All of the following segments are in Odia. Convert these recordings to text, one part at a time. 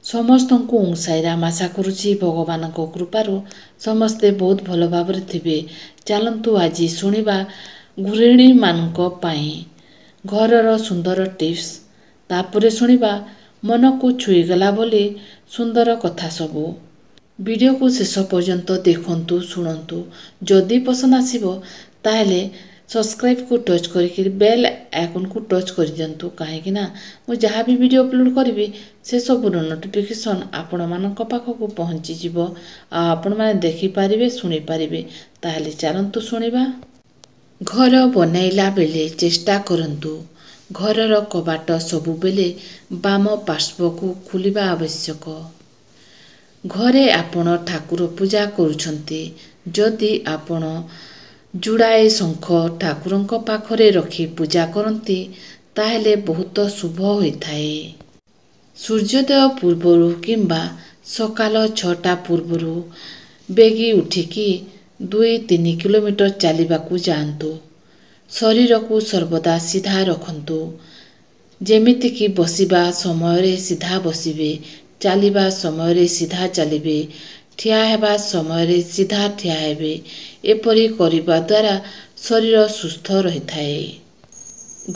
ସମସ୍ତଙ୍କୁ ସାଇରାମ ଆଶା କରୁଛି ଭଗବାନଙ୍କ କୃପାରୁ ସମସ୍ତେ ବହୁତ ଭଲ ଭାବରେ ଥିବେ। ଚାଲନ୍ତୁ ଆଜି ଶୁଣିବା ଗୃହିଣୀମାନଙ୍କ ପାଇଁ ଘରର ସୁନ୍ଦର ଟିପ୍ସ। ତାପରେ ଶୁଣିବା ମନକୁ ଛୁଇଁଗଲା ବୋଲି ସୁନ୍ଦର କଥା ସବୁ। ଭିଡ଼ିଓକୁ ଶେଷ ପର୍ଯ୍ୟନ୍ତ ଦେଖନ୍ତୁ, ଶୁଣନ୍ତୁ। ଯଦି ପସନ୍ଦ ଆସିବ ତାହେଲେ ସବସ୍କ୍ରାଇବ୍କୁ ଟଚ୍ କରିକି ବେଲ୍ ଆଇକନ୍କୁ ଟଚ୍ କରିଦିଅନ୍ତୁ, କାହିଁକି ନା ମୁଁ ଯାହା ବି ଭିଡ଼ିଓ ଅପଲୋଡ଼ କରିବି ସେସବୁର ନୋଟିଫିକେସନ୍ ଆପଣମାନଙ୍କ ପାଖକୁ ପହଞ୍ଚିଯିବ ଆଉ ଆପଣମାନେ ଦେଖିପାରିବେ, ଶୁଣିପାରିବେ। ତାହେଲେ ଚାଲନ୍ତୁ ଶୁଣିବା। ଘର ବନାଇଲା ବେଳେ ଚେଷ୍ଟା କରନ୍ତୁ ଘରର କବାଟ ସବୁବେଳେ ବାମ ପାର୍ଶ୍ୱକୁ ଖୋଲିବା ଆବଶ୍ୟକ। ଘରେ ଆପଣ ଠାକୁର ପୂଜା କରୁଛନ୍ତି, ଯଦି ଆପଣ ଯୋଡ଼ାଏ ଶଙ୍ଖ ଠାକୁରଙ୍କ ପାଖରେ ରଖି ପୂଜା କରନ୍ତି ତାହେଲେ ବହୁତ ଶୁଭ ହୋଇଥାଏ। ସୂର୍ଯ୍ୟୋଦୟ ପୂର୍ବରୁ କିମ୍ବା ସକାଳ 6ଟା ପୂର୍ବରୁ ବେଗି ଉଠିକି 2-3 କିଲୋମିଟର ଚାଲିବାକୁ ଯାଆନ୍ତୁ। ଶରୀରକୁ ସର୍ବଦା ସିଧା ରଖନ୍ତୁ, ଯେମିତିକି ବସିବା ସମୟରେ ସିଧା ବସିବେ, ଚାଲିବା ସମୟରେ ସିଧା ଚାଲିବେ, ଠିଆ ହେବା ସମୟରେ ସିଧା ଠିଆ ହେବେ। ଏପରି କରିବା ଦ୍ୱାରା ଶରୀର ସୁସ୍ଥ ରହିଥାଏ।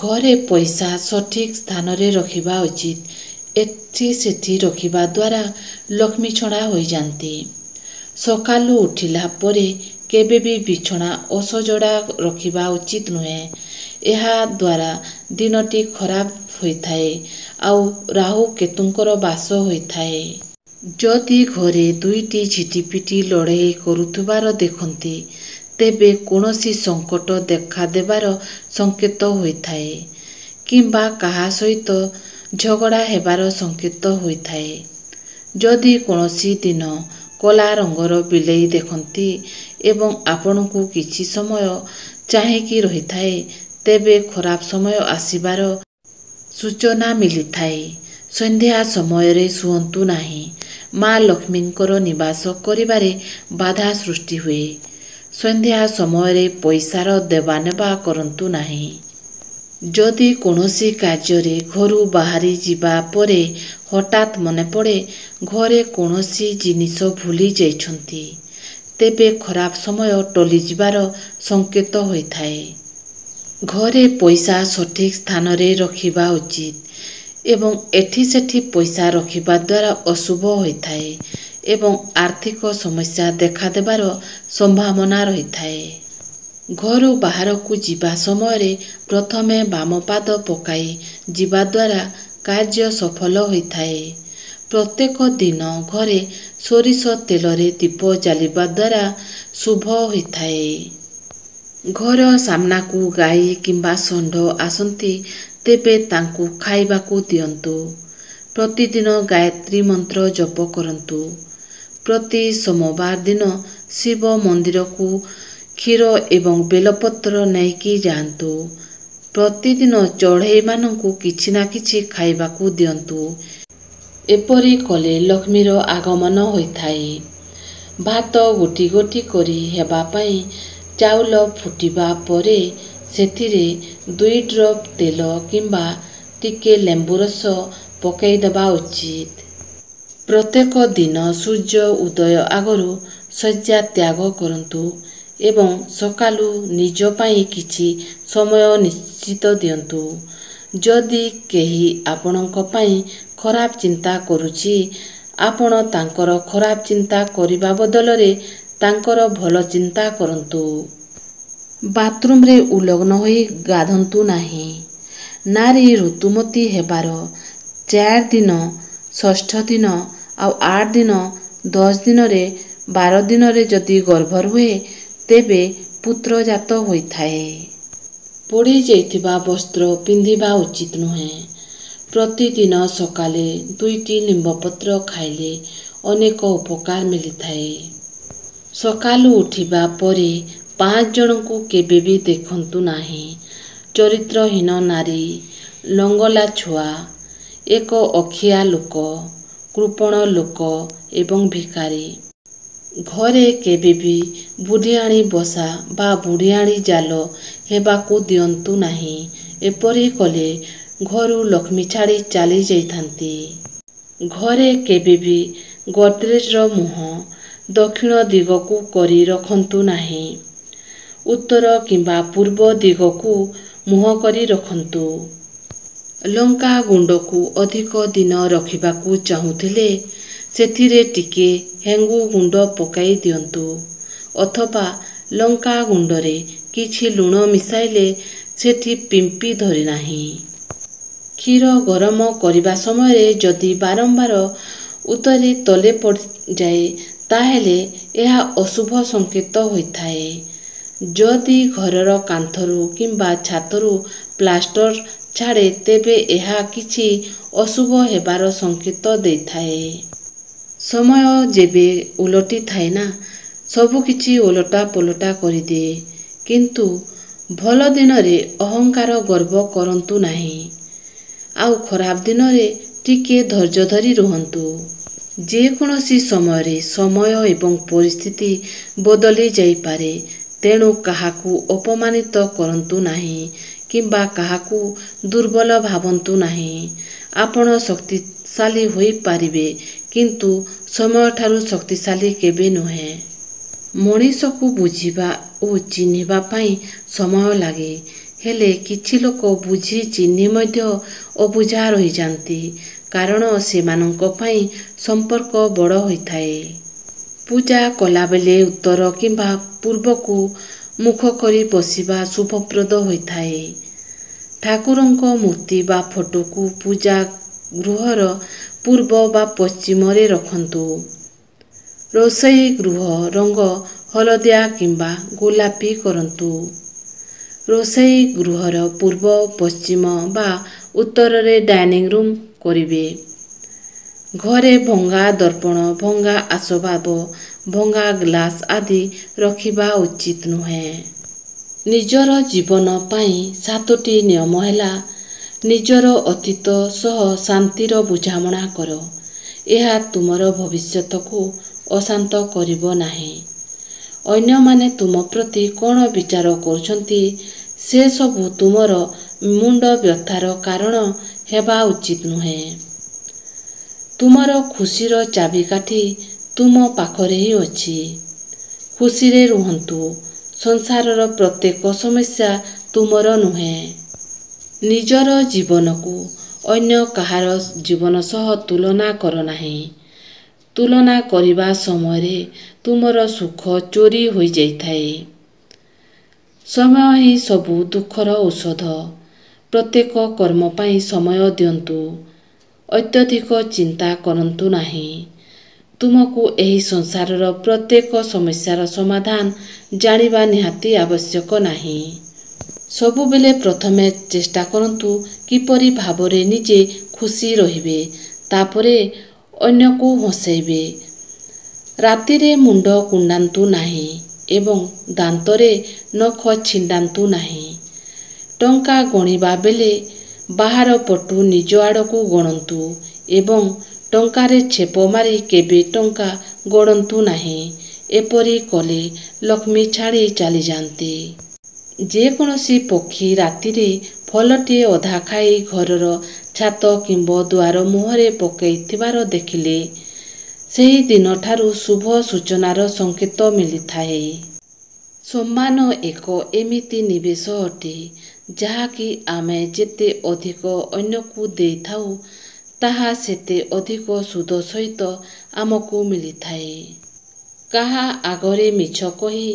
ଘରେ ପଇସା ସଠିକ୍ ସ୍ଥାନରେ ରଖିବା ଉଚିତ। ଏଠି ସେଠି ରଖିବା ଦ୍ୱାରା ଲକ୍ଷ୍ମୀ ଛଡ଼ା ହୋଇଯାନ୍ତି। ସକାଳୁ ଉଠିଲା ପରେ କେବେ ବି ବିଛଣା ଅସଜଡ଼ା ରଖିବା ଉଚିତ ନୁହେଁ। ଏହା ଦ୍ୱାରା ଦିନଟି ଖରାପ ହୋଇଥାଏ ଆଉ ରାହୁ କେତୁଙ୍କର ବାସ ହୋଇଥାଏ। ଯଦି ଘରେ ଦୁଇଟି ଝିଟିପିଟି ଲଢ଼େଇ କରୁଥିବାର ଦେଖନ୍ତି ତେବେ କୌଣସି ସଙ୍କଟ ଦେଖାଦେବାର ସଂକେତ ହୋଇଥାଏ କିମ୍ବା କାହା ସହିତ ଝଗଡ଼ା ହେବାର ସଂକେତ ହୋଇଥାଏ। ଯଦି କୌଣସି ଦିନ କଳା ରଙ୍ଗର ବିଲେଇ ଦେଖନ୍ତି ଏବଂ ଆପଣଙ୍କୁ କିଛି ସମୟ ଚାହିଁକି ରହିଥାଏ ତେବେ ଖରାପ ସମୟ ଆସିବାର ସୂଚନା ମିଳିଥାଏ। ସନ୍ଧ୍ୟା ସମୟରେ ଶୁଅନ୍ତୁ ନାହିଁ। ମା ଲକ୍ଷ୍ମୀଙ୍କର ନିବାସ କରିବାରେ ବାଧା ସୃଷ୍ଟି ହୁଏ। ସନ୍ଧ୍ୟା ସମୟରେ ପଇସାର ଦେବାନେବା କରନ୍ତୁ ନାହିଁ। ଯଦି କୌଣସି କାର୍ଯ୍ୟରେ ଘରୁ ବାହାରି ଯିବା ପରେ ହଠାତ୍ ମନେପଡ଼େ ଘରେ କୌଣସି ଜିନିଷ ଭୁଲି ଯାଇଛନ୍ତି ତେବେ ଖରାପ ସମୟ ଟଳିଯିବାର ସଂକେତ ହୋଇଥାଏ। ଘରେ ପଇସା ସଠିକ୍ ସ୍ଥାନରେ ରଖିବା ଉଚିତ ଏବଂ ଏଠି ସେଠି ପଇସା ରଖିବା ଦ୍ୱାରା ଅଶୁଭ ହୋଇଥାଏ ଏବଂ ଆର୍ଥିକ ସମସ୍ୟା ଦେଖାଦେବାର ସମ୍ଭାବନା ରହିଥାଏ। ଘରୁ ବାହାରକୁ ଯିବା ସମୟରେ ପ୍ରଥମେ ବାମ ପାଦ ପକାଇ ଯିବା ଦ୍ୱାରା କାର୍ଯ୍ୟ ସଫଳ ହୋଇଥାଏ। ପ୍ରତ୍ୟେକ ଦିନ ଘରେ ସୋରିଷ ତେଲରେ ଦୀପ ଜାଳିବା ଦ୍ୱାରା ଶୁଭ ହୋଇଥାଏ। ଘର ସାମ୍ନାକୁ ଗାଈ କିମ୍ବା ଷଣ୍ଢ ଆସନ୍ତି ତେବେ ତାଙ୍କୁ ଖାଇବାକୁ ଦିଅନ୍ତୁ। ପ୍ରତିଦିନ ଗାୟତ୍ରୀ ମନ୍ତ୍ର ଜପ କରନ୍ତୁ। ପ୍ରତି ସୋମବାର ଦିନ ଶିବ ମନ୍ଦିରକୁ କ୍ଷୀର ଏବଂ ବେଲପତ୍ର ନେଇକି ଯାଆନ୍ତୁ। ପ୍ରତିଦିନ ଚଢ଼େଇମାନଙ୍କୁ କିଛି ନା କିଛି ଖାଇବାକୁ ଦିଅନ୍ତୁ। ଏପରି କଲେ ଲକ୍ଷ୍ମୀର ଆଗମନ ହୋଇଥାଏ। ଭାତ ଗୋଟି ଗୋଟି କରି ହେବା ପାଇଁ ଚାଉଳ ଫୁଟିବା ପରେ ସେଥିରେ 2 ଡ୍ରପ୍ ତେଲ କିମ୍ବା ଟିକେ ଲେମ୍ବୁ ରସ ପକାଇଦେବା ଉଚିତ। ପ୍ରତ୍ୟେକ ଦିନ ସୂର୍ଯ୍ୟ ଉଦୟ ଆଗରୁ ଶଯ୍ୟା ତ୍ୟାଗ କରନ୍ତୁ ଏବଂ ସକାଳୁ ନିଜ ପାଇଁ କିଛି ସମୟ ନିଶ୍ଚିତ ଦିଅନ୍ତୁ। ଯଦି କେହି ଆପଣଙ୍କ ପାଇଁ ଖରାପ ଚିନ୍ତା କରୁଛି, ଆପଣ ତାଙ୍କର ଖରାପ ଚିନ୍ତା କରିବା ବଦଳରେ ତାଙ୍କର ଭଲ ଚିନ୍ତା କରନ୍ତୁ। ବାଥରୁମରେ ଉଲଗ୍ନ ହୋଇ ଗାଧନ୍ତୁ ନାହିଁ। ନାରୀ ଋତୁମତୀ ହେବାର 4 ଦିନ, 6 ଦିନ ଆଉ 8 ଦିନ, 10 ଦିନରେ 12 ଦିନରେ ଯଦି ଗର୍ଭ ରୁହେ ତେବେ ପୁତ୍ରଜାତ ହୋଇଥାଏ। ପୋଡ଼ିଯାଇଥିବା ବସ୍ତ୍ର ପିନ୍ଧିବା ଉଚିତ ନୁହେଁ। ପ୍ରତିଦିନ ସକାଳେ 2ଟି ନିମ୍ବପତ୍ର ଖାଇଲେ ଅନେକ ଉପକାର ମିଳିଥାଏ। ସକାଳୁ ଉଠିବା ପରେ 5 ଜଣଙ୍କୁ କେବେ ବି ଦେଖନ୍ତୁ ନାହିଁ। ଚରିତ୍ରହୀନ ନାରୀ, ଲଙ୍ଗଳା ଛୁଆ, ଏକ ଅଖିଆ ଲୋକ, କୃପଣ ଲୋକ ଏବଂ ଭିକାରୀ। ଘରେ କେବେ ବି ବୁଢ଼ିଆଣୀ ବସା ବା ବୁଢ଼ିଆଣୀ ଜାଲ ହେବାକୁ ଦିଅନ୍ତୁ ନାହିଁ। ଏପରି କଲେ ଘରୁ ଲକ୍ଷ୍ମୀ ଛାଡ଼ି ଚାଲି ଯାଇଥାନ୍ତି। ଘରେ କେବେ ବି ଗୋଦ୍ରେଜର ମୁହଁ ଦକ୍ଷିଣ ଦିଗକୁ କରି ରଖନ୍ତୁ ନାହିଁ। ଉତ୍ତର କିମ୍ବା ପୂର୍ବ ଦିଗକୁ ମୁହଁ କରି ରଖନ୍ତୁ। ଲଙ୍କା ଗୁଣ୍ଡକୁ ଅଧିକ ଦିନ ରଖିବାକୁ ଚାହୁଁଥିଲେ ସେଥିରେ ଟିକେ ହେଙ୍ଗୁ ଗୁଣ୍ଡ ପକାଇ ଦିଅନ୍ତୁ ଅଥବା ଲଙ୍କା ଗୁଣ୍ଡରେ କିଛି ଲୁଣ ମିଶାଇଲେ ସେଠି ପିମ୍ପି ଧରି ନାହିଁ। କ୍ଷୀର ଗରମ କରିବା ସମୟରେ ଯଦି ବାରମ୍ବାର ଉତରି ତଳେ ପଡ଼ିଯାଏ ତାହେଲେ ଏହା ଅଶୁଭ ସଂକେତ ହୋଇଥାଏ। ଯଦି ଘରର କାନ୍ଥରୁ କିମ୍ବା ଛାତରୁ ପ୍ଲାଷ୍ଟର ଛାଡ଼େ ତେବେ ଏହା କିଛି ଅଶୁଭ ହେବାର ସଂକେତ ଦେଇଥାଏ। ସମୟ ଯେବେ ଓଲଟି ଥାଏ ନା ସବୁକିଛି ଓଲଟା ପଲଟା କରିଦିଏ। କିନ୍ତୁ ଭଲ ଦିନରେ ଅହଙ୍କାର ଗର୍ବ କରନ୍ତୁ ନାହିଁ। ଆଉ ଖରାପ ଦିନରେ ଟିକେ ଧୈର୍ଯ୍ୟ ଧରି ରୁହନ୍ତୁ। ଯେକୌଣସି ସମୟରେ ସମୟ ଏବଂ ପରିସ୍ଥିତି ବଦଳି ଯାଇପାରେ। ତେଣୁ କାହାକୁ ଅପମାନିତ କରନ୍ତୁ ନାହିଁ କିମ୍ବା କାହାକୁ ଦୁର୍ବଳ ଭାବନ୍ତୁ ନାହିଁ। ଆପଣ ଶକ୍ତିଶାଳୀ ହୋଇପାରିବେ କିନ୍ତୁ ସମୟଠାରୁ ଶକ୍ତିଶାଳୀ କେବେ ନୁହେଁ। ମଣିଷକୁ ବୁଝିବା ଓ ଚିହ୍ନିବା ପାଇଁ ସମୟ ଲାଗେ। ହେଲେ କିଛି ଲୋକ ବୁଝି ଚିହ୍ନି ମଧ୍ୟ ଅବୁଝା ରହିଯାନ୍ତି କାରଣ ସେମାନଙ୍କ ପାଇଁ ସମ୍ପର୍କ ବଡ଼ ହୋଇଥାଏ। ପୂଜା କଲାବେଳେ ଉତ୍ତର କିମ୍ବା ପୂର୍ବକୁ ମୁଖ କରି ବସିବା ଶୁଭପ୍ରଦ ହୋଇଥାଏ। ଠାକୁରଙ୍କ ମୂର୍ତ୍ତି ବା ଫଟୋକୁ ପୂଜା ଗୃହର ପୂର୍ବ ବା ପଶ୍ଚିମରେ ରଖନ୍ତୁ। ରୋଷେଇ ଗୃହ ରଙ୍ଗ ହଳଦିଆ କିମ୍ବା ଗୋଲାପୀ କରନ୍ତୁ। ରୋଷେଇ ଗୃହର ପୂର୍ବ ପଶ୍ଚିମ ବା ଉତ୍ତରରେ ଡାଇନିଂ ରୁମ୍ କରିବେ। ଘରେ ଭଙ୍ଗା ଦର୍ପଣ ଭଙ୍ଗା ଆସବାବ ଭଙ୍ଗା ଗ୍ଲାସ୍ ଆଦି ରଖିବା ଉଚିତ ନୁହେଁ। ନିଜର ଜୀବନ ପାଇଁ 7ଟି ନିୟମ ହେଲା ନିଜର ଅତୀତ ସହ ଶାନ୍ତିର ବୁଝାମଣା କର। ଏହା ତୁମର ଭବିଷ୍ୟତକୁ ଅଶାନ୍ତ କରିବ ନାହିଁ। ଅନ୍ୟମାନେ ତୁମ ପ୍ରତି କ'ଣ ବିଚାର କରୁଛନ୍ତି ସେସବୁ ତୁମର ମୁଣ୍ଡ ବ୍ୟଥାର କାରଣ ହେବା ଉଚିତ ନୁହେଁ। ତୁମର ଖୁସିର ଚାବିକାଠି ତୁମ ପାଖରେ ହିଁ ଅଛି। ଖୁସିରେ ରୁହନ୍ତୁ। ସଂସାରର ପ୍ରତ୍ୟେକ ସମସ୍ୟା ତୁମର ନୁହେଁ। ନିଜର ଜୀବନକୁ ଅନ୍ୟ କାହାର ଜୀବନ ସହ ତୁଳନା କର ନାହିଁ। ତୁଳନା କରିବା ସମୟରେ ତୁମର ସୁଖ ଚୋରି ହୋଇଯାଇଥାଏ। ସମୟ ହିଁ ସବୁ ଦୁଃଖର ଔଷଧ। ପ୍ରତ୍ୟେକ କର୍ମ ପାଇଁ ସମୟ ଦିଅନ୍ତୁ। ଅତ୍ୟଧିକ ଚିନ୍ତା କରନ୍ତୁ ନାହିଁ। ତୁମକୁ ଏହି ସଂସାରର ପ୍ରତ୍ୟେକ ସମସ୍ୟାର ସମାଧାନ ଜାଣିବା ନିହାତି ଆବଶ୍ୟକ ନାହିଁ। ସବୁବେଳେ ପ୍ରଥମେ ଚେଷ୍ଟା କରନ୍ତୁ କିପରି ଭାବରେ ନିଜେ ଖୁସି ରହିବେ ତାପରେ ଅନ୍ୟକୁ ହସାଇବେ। ରାତିରେ ମୁଣ୍ଡ କୁଣ୍ଡାନ୍ତୁ ନାହିଁ ଏବଂ ଦାନ୍ତରେ ନଖ ଛିଣ୍ଡାନ୍ତୁ ନାହିଁ। ଟଙ୍କା ଗଣିବା ବେଳେ ବାହାର ପଟୁ ନିଜ ଆଡ଼କୁ ଗଣନ୍ତୁ ଏବଂ ଟଙ୍କାରେ ଛେପ ମାରି କେବେ ଟଙ୍କା ଗଣନ୍ତୁ ନାହିଁ। ଏପରି କଲେ ଲକ୍ଷ୍ମୀ ଛାଡ଼ି ଚାଲିଯାଆନ୍ତି। ଯେକୌଣସି ପକ୍ଷୀ ରାତିରେ ଫଳଟିଏ ଅଧା ଖାଇ ଘରର ଛାତ କିମ୍ବା ଦୁଆର ମୁହଁରେ ପକାଇଥିବାର ଦେଖିଲେ ସେହି ଦିନଠାରୁ ଶୁଭ ସୂଚନାର ସଂକେତ ମିଳିଥାଏ। ସମ୍ମାନ ଏକ ଏମିତି ନିବେଶ ଅଟେ ଯାହାକି ଆମେ ଯେତେ ଅଧିକ ଅନ୍ୟକୁ ଦେଇଥାଉ ତାହା ସେତେ ଅଧିକ ସୁଧ ସହିତ ଆମକୁ ମିଳିଥାଏ। କାହା ଆଗରେ ମିଛ କହି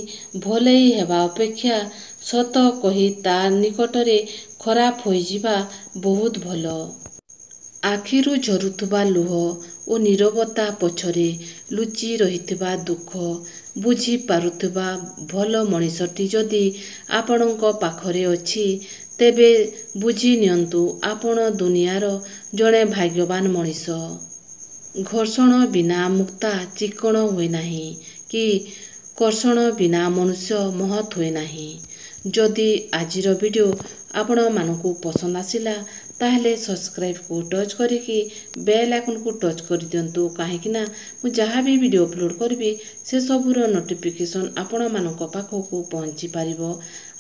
ଭଲେଇ ହେବା ଅପେକ୍ଷା ସତ କହି ତା ନିକଟରେ ଖରାପ ହୋଇଯିବା ବହୁତ ଭଲ। ଆଖିରୁ ଝରୁଥିବା ଲୁହ ଓ ନୀରବତା ପଛରେ ଲୁଚି ରହିଥିବା ଦୁଃଖ ବୁଝିପାରୁଥିବା ଭଲ ମଣିଷଟି ଯଦି ଆପଣଙ୍କ ପାଖରେ ଅଛି ତେବେ ବୁଝିନିଅନ୍ତୁ ଆପଣ ଦୁନିଆର ଜଣେ ଭାଗ୍ୟବାନ ମଣିଷ। ଘର୍ଷଣ ବିନା ମୁକ୍ତା ଚିକ୍କଣ ହୁଏ ନାହିଁ କି କର୍ଷଣ ବିନା ମନୁଷ୍ୟ ମହତ୍ ହୁଏ ନାହିଁ। ଯଦି ଆଜିର ଭିଡ଼ିଓ ଆପଣମାନଙ୍କୁ ପସନ୍ଦ ଆସିଲା ତାହେଲେ ସବସ୍କ୍ରାଇବକୁ ଟଚ୍ କରିକି ବେଲ୍ ଆଇକନ୍କୁ ଟଚ୍ କରିଦିଅନ୍ତୁ କାହିଁକିନା ମୁଁ ଯାହା ବି ଭିଡ଼ିଓ ଅପଲୋଡ଼ କରିବି ସେସବୁର ନୋଟିଫିକେସନ୍ ଆପଣମାନଙ୍କ ପାଖକୁ ପହଞ୍ଚି ପାରିବ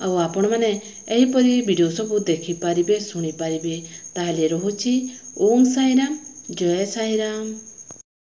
ଆଉ ଆପଣମାନେ ଏହିପରି ଭିଡ଼ିଓ ସବୁ ଦେଖିପାରିବେ ଶୁଣିପାରିବେ। ତାହେଲେ ରହୁଛି ଓଁ ସାଇରାମ। ଜୟ ସାଇରାମ।